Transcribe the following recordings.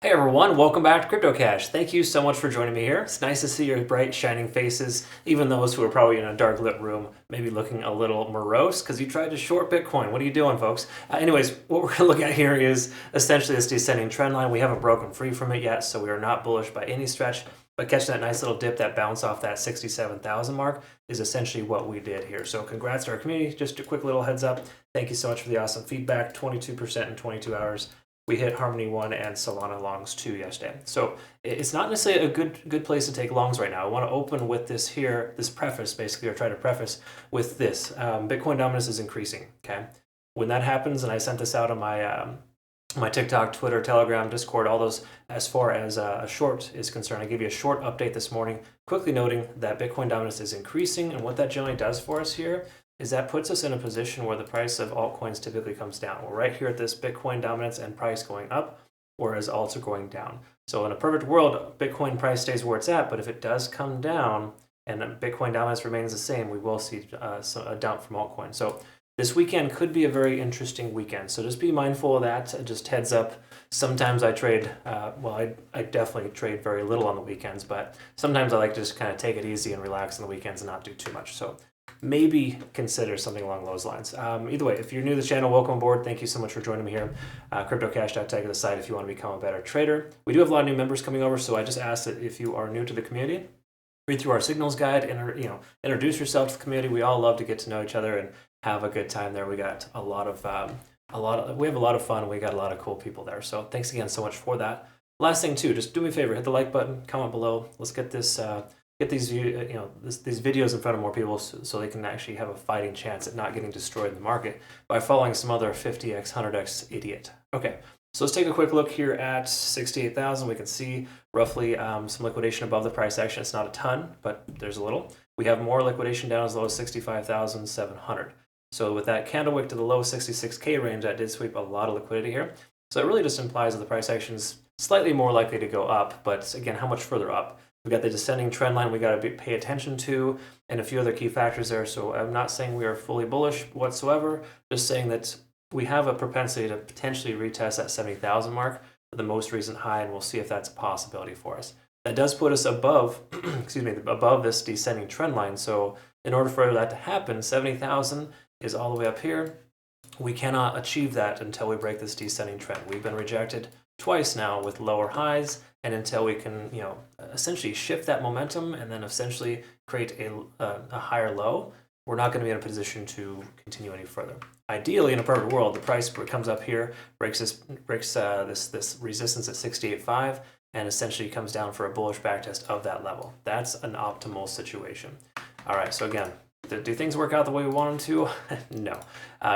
Hey everyone, welcome back to CryptoCache. Thank you so much for joining me here. It's nice to see your bright, shining faces, even those who are probably in a dark lit room, maybe looking a little morose because you tried to short Bitcoin. What are you doing, folks? Anyways, what we're going to look at here is essentially this descending trend line. We haven't broken free from it yet, so we are not bullish by any stretch. But catching that nice little dip, that bounce off that 67,000 mark is essentially what we did here. So congrats to our community. Just a quick little heads up. Thank you so much for the awesome feedback. 22% in 22 hours. We hit Harmony 1 and Solana longs 2 yesterday. So it's not necessarily a good place to take longs right now. I want to open with this here, this preface basically, or try to preface with this. Bitcoin dominance is increasing, okay? When that happens, and I sent this out on my TikTok, Twitter, Telegram, Discord, all those, as far as a short is concerned, I gave you a short update this morning, quickly noting that Bitcoin dominance is increasing, and what that generally does for us here is that puts us in a position where the price of altcoins typically comes down. We're right here at this Bitcoin dominance and price going up, whereas alts are going down. So in a perfect world, Bitcoin price stays where it's at, but if it does come down and Bitcoin dominance remains the same, we will see a dump from altcoins. So this weekend could be a very interesting weekend. So just be mindful of that. Just heads up. Sometimes I trade, I definitely trade very little on the weekends, but sometimes I like to just kind of take it easy and relax on the weekends and not do too much. So maybe consider something along those lines. Either way, if you're new to the channel, welcome aboard. Thank you so much for joining me here. CryptoCache.tech is the site if you want to become a better trader. We do have a lot of new members coming over, so I just ask that if you are new to the community, read through our signals guide and introduce yourself to the community. We all love to get to know each other and have a good time there. We got we have a lot of fun. We got a lot of cool people there. So thanks again so much for that. Last thing too, just do me a favor, hit the like button, comment below. Let's get this. Get these these videos in front of more people so they can actually have a fighting chance at not getting destroyed in the market by following some other 50x, 100x idiot. Okay, so let's take a quick look here at 68,000. We can see roughly some liquidation above the price action. It's not a ton, but there's a little. We have more liquidation down as low as 65,700. So with that candle wick to the low 66K range, that did sweep a lot of liquidity here. So it really just implies that the price action is slightly more likely to go up, but again, how much further up? We got the descending trend line we got to pay attention to, and a few other key factors there. So I'm not saying we are fully bullish whatsoever, just saying that we have a propensity to potentially retest that 70,000 mark for the most recent high, and we'll see if that's a possibility for us. That does put us above, above this descending trend line. So in order for that to happen, 70,000 is all the way up here. We cannot achieve that until we break this descending trend. We've been rejected twice now with lower highs, and until we can, essentially shift that momentum and then essentially create a higher low, we're not going to be in a position to continue any further. Ideally, in a perfect world, the price comes up here, breaks this resistance at 68.5, and essentially comes down for a bullish backtest of that level. That's an optimal situation. All right, so again, do things work out the way we want them to? No.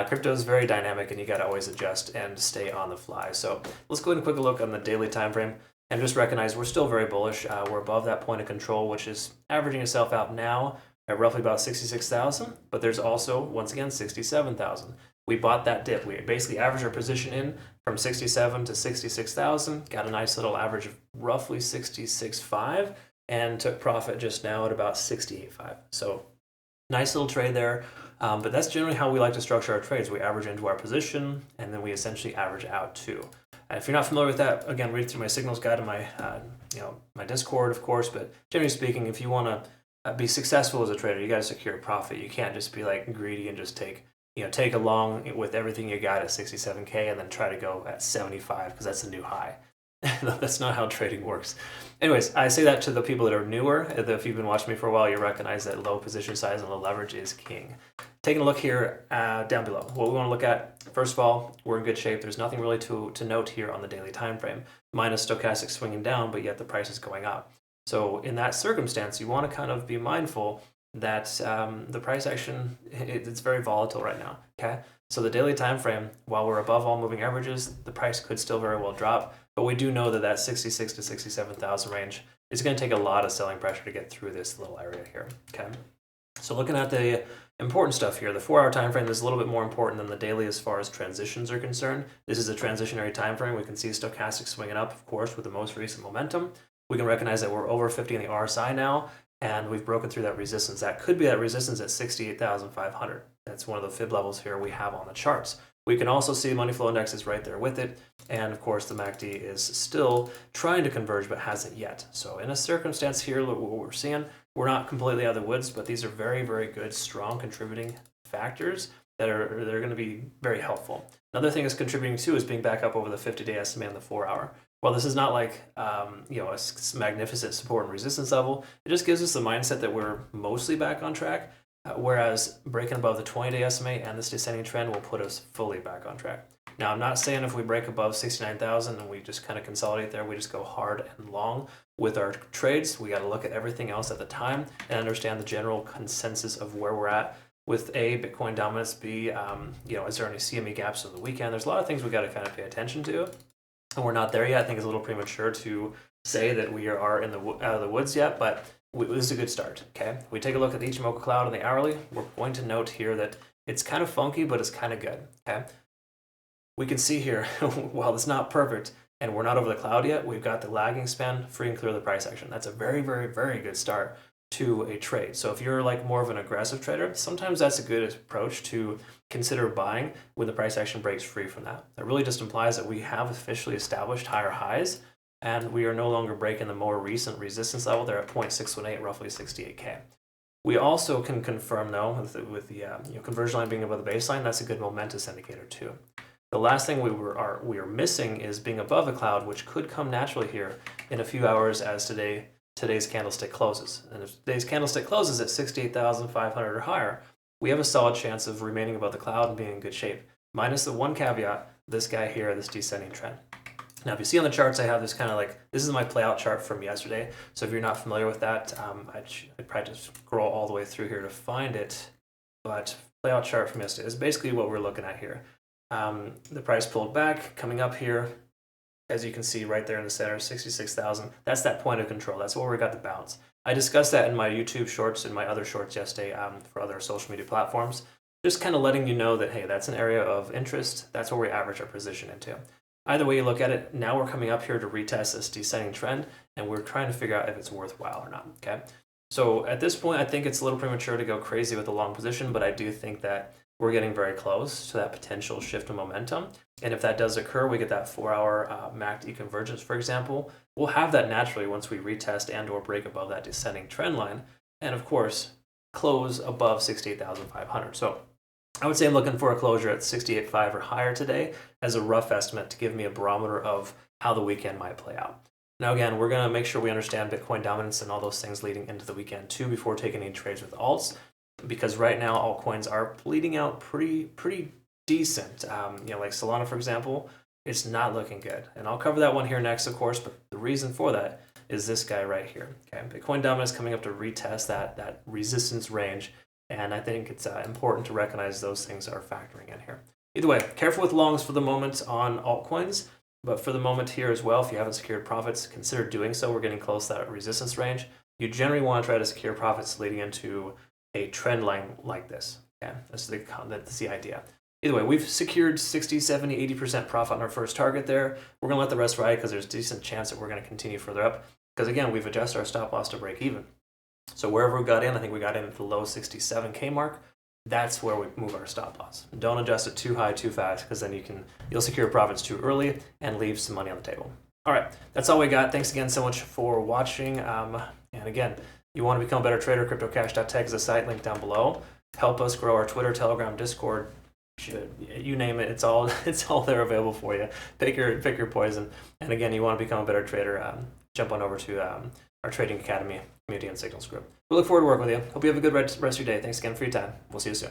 Crypto is very dynamic, and you got to always adjust and stay on the fly. So let's go ahead and quick look on the daily time frame and just recognize we're still very bullish. We're above that point of control, which is averaging itself out now at roughly about 66,000, but there's also, once again, 67,000. We bought that dip. We basically averaged our position in from 67 to 66,000, got a nice little average of roughly 66.5, and took profit just now at about 68.5. So nice little trade there, but that's generally how we like to structure our trades. We average into our position, and then we essentially average out too. If you're not familiar with that, again, read through my signals guide and my Discord, of course. But generally speaking, if you want to be successful as a trader, you got to secure profit. You can't just be like greedy and just take a long with everything you got at 67K and then try to go at 75 because that's a new high. That's not how trading works. Anyways, I say that to the people that are newer. If you've been watching me for a while, you recognize that low position size and low leverage is king. Taking a look here down below, what we want to look at, first of all, we're in good shape. There's nothing really to note here on the daily time frame, minus stochastic swinging down, but yet the price is going up. So in that circumstance, you want to kind of be mindful that the price action, it's very volatile right now, okay? So the daily time frame, while we're above all moving averages, the price could still very well drop, but we do know that 66 to 67,000 range is going to take a lot of selling pressure to get through this little area here, okay? So looking at the important stuff here, the 4-hour time frame is a little bit more important than the daily as far as transitions are concerned. This is a transitionary time frame. We can see stochastic swinging up, of course, with the most recent momentum. We can recognize that we're over 50 on the RSI now, and we've broken through that resistance. That could be that resistance at 68,500. That's one of the fib levels here we have on the charts. We can also see money flow index is right there with it. And of course, the MACD is still trying to converge, but hasn't yet. So in a circumstance here, look what we're seeing. We're not completely out of the woods, but these are very, very good, strong contributing factors that are going to be very helpful. Another thing is contributing to is being back up over the 50-day SMA and the 4-hour. While this is not like a magnificent support and resistance level, it just gives us the mindset that we're mostly back on track. Whereas breaking above the 20-day SMA and this descending trend will put us fully back on track. Now, I'm not saying if we break above 69,000 and we just kind of consolidate there, we just go hard and long with our trades. We got to look at everything else at the time and understand the general consensus of where we're at with A, Bitcoin dominance, B, is there any CME gaps on the weekend? There's a lot of things we got to kind of pay attention to, and we're not there yet. I think it's a little premature to say that we are out of the woods yet, but this is a good start, okay? We take a look at the Ichimoku cloud on the hourly. We're going to note here that it's kind of funky, but it's kind of good, okay? We can see here, while it's not perfect and we're not over the cloud yet, we've got the lagging span free and clear of the price action. That's a very, very, very good start to a trade. So if you're like more of an aggressive trader, sometimes that's a good approach to consider buying when the price action breaks free from that. That really just implies that we have officially established higher highs and we are no longer breaking the more recent resistance level. They're at 0.618, roughly 68K. We also can confirm, though, with the conversion line being above the baseline, that's a good momentous indicator too. The last thing we are missing is being above the cloud, which could come naturally here in a few hours as today's candlestick closes. And if today's candlestick closes at 68,500 or higher, we have a solid chance of remaining above the cloud and being in good shape. Minus the one caveat, this guy here, this descending trend. Now, if you see on the charts, I have this kind of this is my playout chart from yesterday. So if you're not familiar with that, I'd probably just scroll all the way through here to find it. But playout chart from yesterday is basically what we're looking at here. The price pulled back, coming up here, as you can see right there in the center, 66,000. That's that point of control. That's where we got the bounce. I discussed that in my YouTube shorts and my other shorts yesterday for other social media platforms. Just kind of letting you know that, hey, that's an area of interest. That's where we average our position into. Either way you look at it, now we're coming up here to retest this descending trend, and we're trying to figure out if it's worthwhile or not, okay? So at this point, I think it's a little premature to go crazy with a long position, but I do think that we're getting very close to that potential shift in momentum. And if that does occur, we get that 4-hour MACD convergence, for example. We'll have that naturally once we retest and or break above that descending trend line. And of course, close above 68,500. So I would say I'm looking for a closure at 68.5 or higher today as a rough estimate to give me a barometer of how the weekend might play out. Now, again, we're going to make sure we understand Bitcoin dominance and all those things leading into the weekend too before taking any trades with alts, because right now altcoins are bleeding out pretty decent. Like Solana, for example, it's not looking good. And I'll cover that one here next, of course, but the reason for that is this guy right here. Okay, Bitcoin dominance coming up to retest that resistance range. And I think it's important to recognize those things are factoring in here. Either way, careful with longs for the moment on altcoins, but for the moment here as well, if you haven't secured profits, consider doing so. We're getting close to that resistance range. You generally want to try to secure profits leading into a trend line like this. Okay, that's the idea. Either way, we've secured 60, 70, 80% profit on our first target there. We're going to let the rest ride because there's a decent chance that we're going to continue further up. Because again, we've adjusted our stop loss to break even. So wherever we got in, I think we got in at the low 67K mark. That's where we move our stop loss. Don't adjust it too high, too fast, because then you'll secure profits too early and leave some money on the table. All right, that's all we got. Thanks again so much for watching. And again, you want to become a better trader, CryptoCache.tech is the site, link down below. Help us grow our Twitter, Telegram, Discord. You name it, it's all there available for you. Pick your poison. And again, you want to become a better trader, jump on over to our Trading Academy Community and Signals group. We look forward to working with you. Hope you have a good rest of your day. Thanks again for your time. We'll see you soon.